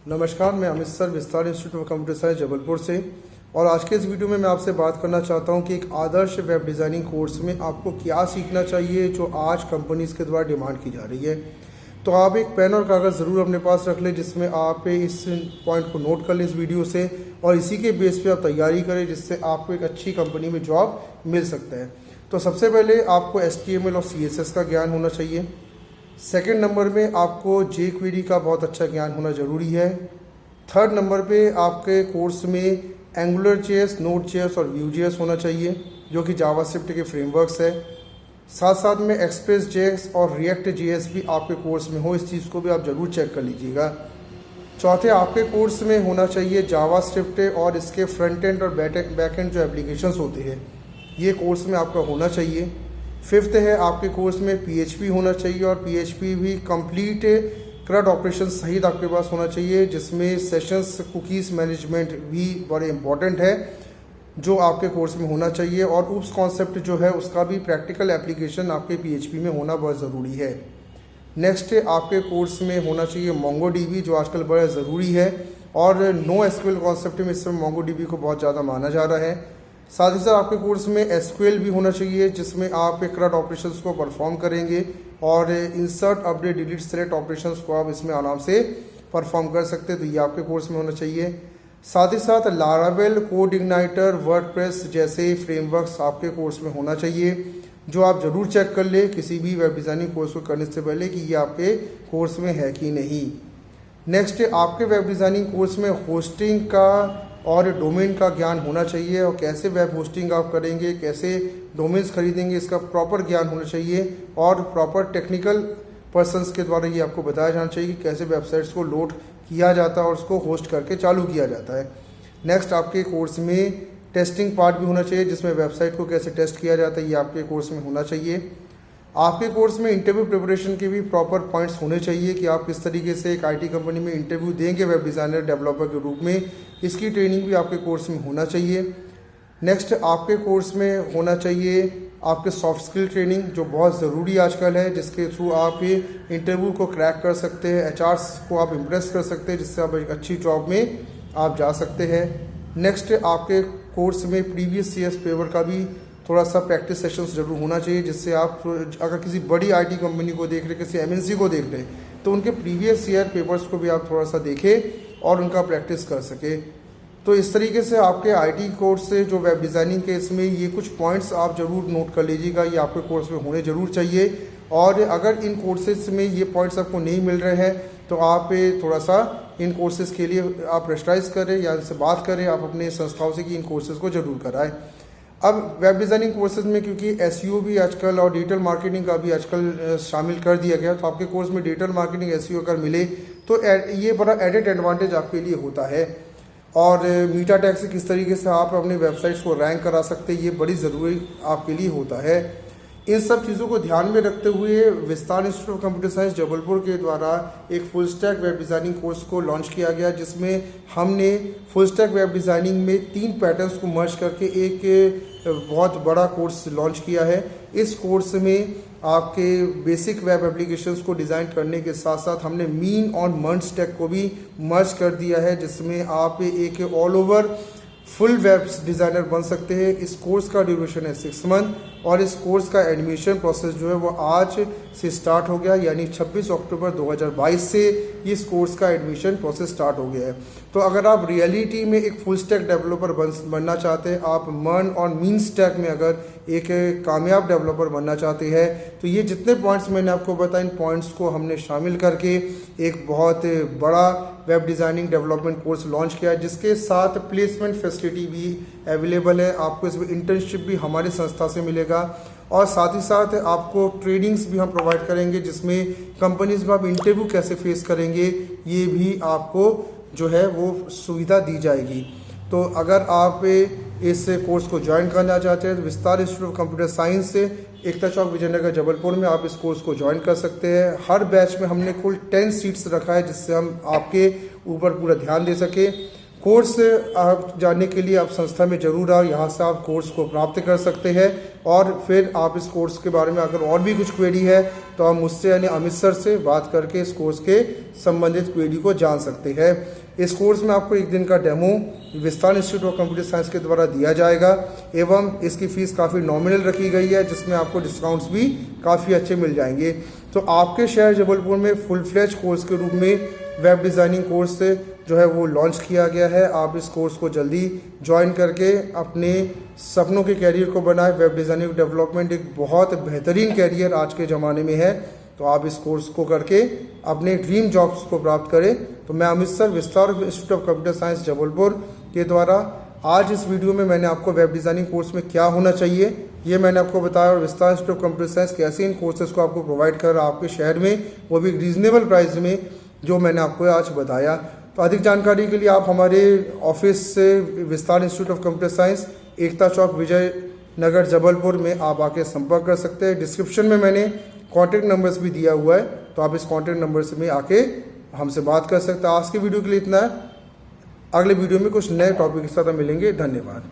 नमस्कार, मैं अमित सर विस्तार institute of computer science Jabalpur से। और आज के इस वीडियो में मैं आपसे बात करना चाहता हूं कि एक आदर्श वेब डिज़ाइनिंग कोर्स में आपको क्या सीखना चाहिए जो आज कंपनीज़ के द्वारा डिमांड की जा रही है। तो आप एक पेन और कागज़ ज़रूर अपने पास रख लें जिसमें आप इस पॉइंट को नोट कर लें इस वीडियो से, और इसी के बेस पे आप तैयारी करें जिससे आपको एक अच्छी कंपनी में जॉब मिल सकता है। तो सबसे पहले आपको HTML और CSS का ज्ञान होना चाहिए। सेकंड नंबर में आपको jQuery का बहुत अच्छा ज्ञान होना ज़रूरी है। थर्ड नंबर पे आपके कोर्स में AngularJS, Node.js और Vue.js होना चाहिए जो कि जावास्क्रिप्ट के फ्रेमवर्क्स है। साथ साथ में Express.js और React.js भी आपके कोर्स में हो, इस चीज़ को भी आप ज़रूर चेक कर लीजिएगा। चौथे, आपके कोर्स में होना चाहिए जावास्क्रिप्ट और इसके फ्रंट एंड और बैक एंड जो एप्लीकेशंस होते हैं ये कोर्स में आपका होना चाहिए। फिफ्थ है, आपके कोर्स में PHP होना चाहिए और PHP भी कंप्लीट CRUD ऑपरेशन सहित आपके पास होना चाहिए, जिसमें सेशंस कुकीज़ मैनेजमेंट भी बड़े इंपॉर्टेंट है जो आपके कोर्स में होना चाहिए। और ऊप्स कॉन्सेप्ट जो है उसका भी प्रैक्टिकल एप्लीकेशन आपके PHP में होना बहुत ज़रूरी है। नेक्स्ट, आपके कोर्स में होना चाहिए MongoDB जो आजकल बड़ा ज़रूरी है, और NoSQL कॉन्सेप्ट में इस समय MongoDB को बहुत ज़्यादा माना जा रहा है। साथ ही साथ आपके कोर्स में SQL भी होना चाहिए जिसमें आप CRUD ऑपरेशंस को परफॉर्म करेंगे, और insert, update, delete, select operations को आप इसमें आराम से परफॉर्म कर सकते हैं, तो ये आपके कोर्स में होना चाहिए। साथ ही साथ Laravel, CodeIgniter, वर्डप्रेस जैसे फ्रेमवर्क्स आपके कोर्स में होना चाहिए जो आप ज़रूर चेक कर ले किसी भी वेब डिज़ाइनिंग कोर्स को करने से पहले कि ये आपके कोर्स में है कि नहीं। नेक्स्ट, आपके वेब डिज़ाइनिंग कोर्स में होस्टिंग का और डोमेन का ज्ञान होना चाहिए, और कैसे वेब होस्टिंग आप करेंगे, कैसे डोमेन्स खरीदेंगे, इसका प्रॉपर ज्ञान होना चाहिए। और प्रॉपर टेक्निकल पर्सन्स के द्वारा ये आपको बताया जाना चाहिए कि कैसे वेबसाइट्स को लोड किया जाता है और उसको होस्ट करके चालू किया जाता है। नेक्स्ट, आपके कोर्स में टेस्टिंग पार्ट भी होना चाहिए जिसमें वेबसाइट को कैसे टेस्ट किया जाता है, ये आपके कोर्स में होना चाहिए। आपके कोर्स में इंटरव्यू प्रिपरेशन के भी प्रॉपर पॉइंट्स होने चाहिए कि आप किस तरीके से एक IT कंपनी में इंटरव्यू देंगे वेब डिज़ाइनर डेवलपर के रूप में, इसकी ट्रेनिंग भी आपके कोर्स में होना चाहिए। नेक्स्ट, आपके कोर्स में होना चाहिए आपके सॉफ्ट स्किल ट्रेनिंग जो बहुत ज़रूरी आजकल है, जिसके थ्रू आप इंटरव्यू को क्रैक कर सकते हैं, HRs को आप इम्प्रेस कर सकते हैं, जिससे आप एक अच्छी जॉब में आप जा सकते हैं। नेक्स्ट, आपके कोर्स में प्रीवियस ईयर्स पेपर का भी थोड़ा सा प्रैक्टिस सेशंस जरूर होना चाहिए, जिससे आप अगर किसी बड़ी IT कंपनी को देख रहे, किसी MNC को देख रहे, तो उनके प्रीवियस ईयर पेपर्स को भी आप थोड़ा सा देखें और उनका प्रैक्टिस कर सके। तो इस तरीके से आपके IT कोर्स से जो वेब डिज़ाइनिंग के इसमें ये कुछ पॉइंट्स आप ज़रूर नोट कर लीजिएगा, ये आपके कोर्स में होने ज़रूर चाहिए। और अगर इन कोर्सेज में ये पॉइंट्स आपको नहीं मिल रहे हैं तो आप थोड़ा सा इन कोर्सेज़ के लिए आप प्रेशराइज करें या इनसे बात करें आप अपने संस्थाओं से कि इन कोर्सेज़ को ज़रूर कराएं। अब वेब डिज़ाइनिंग कोर्सेज में क्योंकि SEO भी आजकल और डिजिटल मार्केटिंग का भी आजकल शामिल कर दिया गया, तो आपके कोर्स में डिजिटल मार्केटिंग SEO अगर मिले तो ये बड़ा एडेड एडवांटेज आपके लिए होता है। और मीटा टैग से किस तरीके से आप अपने वेबसाइट्स को रैंक करा सकते हैं, ये बड़ी ज़रूरी आपके लिए होता है। इन सब चीज़ों को ध्यान में रखते हुए विस्तार institute of computer science Jabalpur के द्वारा एक full stack web designing course को लॉन्च किया गया, जिसमें हमने फुल स्टैक वेब डिज़ाइनिंग में 3 पैटर्न्स को मर्ज करके एक बहुत बड़ा कोर्स लॉन्च किया है। इस कोर्स में आपके बेसिक वेब एप्लीकेशंस को डिज़ाइन करने के साथ साथ हमने मीन और मर्ज स्टैक को भी मर्ज कर दिया है, जिसमें आप एक all over full web designer बन सकते हैं। इस कोर्स का ड्यूरेशन है 6 मंथ, और इस कोर्स का एडमिशन प्रोसेस जो है वो आज से स्टार्ट हो गया, यानी 26 अक्टूबर 2022 से इस कोर्स का एडमिशन प्रोसेस स्टार्ट हो गया है। तो अगर आप रियलिटी में एक फुल स्टैक डेवलपर बनना चाहते हैं, आप मर्न और मीन स्टैक में अगर एक कामयाब डेवलपर बनना चाहते हैं, तो ये जितने पॉइंट्स मैंने आपको बताया इन पॉइंट्स को हमने शामिल करके एक बहुत बड़ा web designing development course launch किया है, जिसके साथ प्लेसमेंट फैसिलिटी भी अवेलेबल है। आपको इसमें इंटर्नशिप भी हमारी संस्था से मिलेगा, और साथ ही साथ आपको ट्रेनिंग्स भी हम प्रोवाइड करेंगे, जिसमें कंपनीज में आप इंटरव्यू कैसे फेस करेंगे ये भी आपको जो है वो सुविधा दी जाएगी। तो अगर आप इस कोर्स को ज्वाइन करना चाहते हैं तो विस्तार इंस्टीट्यूट ऑफ कंप्यूटर साइंस से एकता चौक विजयनगर जबलपुर में आप इस कोर्स को ज्वाइन कर सकते हैं। हर बैच में हमने कुल 10 सीट्स रखा है, जिससे हम आपके ऊपर पूरा ध्यान दे सके। कोर्स आप जानने के लिए आप संस्था में जरूर आओ, यहाँ से आप कोर्स को प्राप्त कर सकते हैं। और फिर आप इस कोर्स के बारे में अगर और भी कुछ क्वेरी है तो आप मुझसे यानी अमित सर से बात करके इस कोर्स के संबंधित क्वेरी को जान सकते हैं। इस कोर्स में आपको एक दिन का डेमो विस्तार इंस्टीट्यूट ऑफ कंप्यूटर साइंस के द्वारा दिया जाएगा एवं इसकी फ़ीस काफ़ी नॉमिनल रखी गई है, जिसमें आपको डिस्काउंट्स भी काफ़ी अच्छे मिल जाएंगे। तो आपके शहर जबलपुर में फुल फ्लेज कोर्स के रूप में वेब डिज़ाइनिंग कोर्स जो है वो लॉन्च किया गया है। आप इस कोर्स को जल्दी ज्वाइन करके अपने सपनों के कैरियर को बनाएं। वेब डिज़ाइनिंग डेवलपमेंट एक बहुत बेहतरीन कैरियर आज के ज़माने में है, तो आप इस कोर्स को करके अपने ड्रीम जॉब्स को प्राप्त करें। तो मैं अमित सर, विस्तार institute of computer science Jabalpur के द्वारा आज इस वीडियो में मैंने आपको वेब डिज़ाइनिंग कोर्स में क्या होना चाहिए ये मैंने आपको बताया, और विस्तार इंस्टीट्यूट ऑफ कंप्यूटर साइंस कैसे इन कोर्सेज को आपको प्रोवाइड कर रहा है आपके शहर में, वो भी रीजनेबल प्राइस में, जो मैंने आपको आज बताया। तो अधिक जानकारी के लिए आप हमारे ऑफिस से विस्तार इंस्टीट्यूट ऑफ कंप्यूटर साइंस, एकता चौक, विजय नगर, जबलपुर में आप आके संपर्क कर सकते हैं। डिस्क्रिप्शन में मैंने कॉन्टैक्ट नंबर्स भी दिया हुआ है, तो आप इस कॉन्टैक्ट नंबर से में आके हमसे बात कर सकते हैं। आज के वीडियो के लिए इतना है। अगले वीडियो में कुछ नए टॉपिक के साथ हम मिलेंगे। धन्यवाद।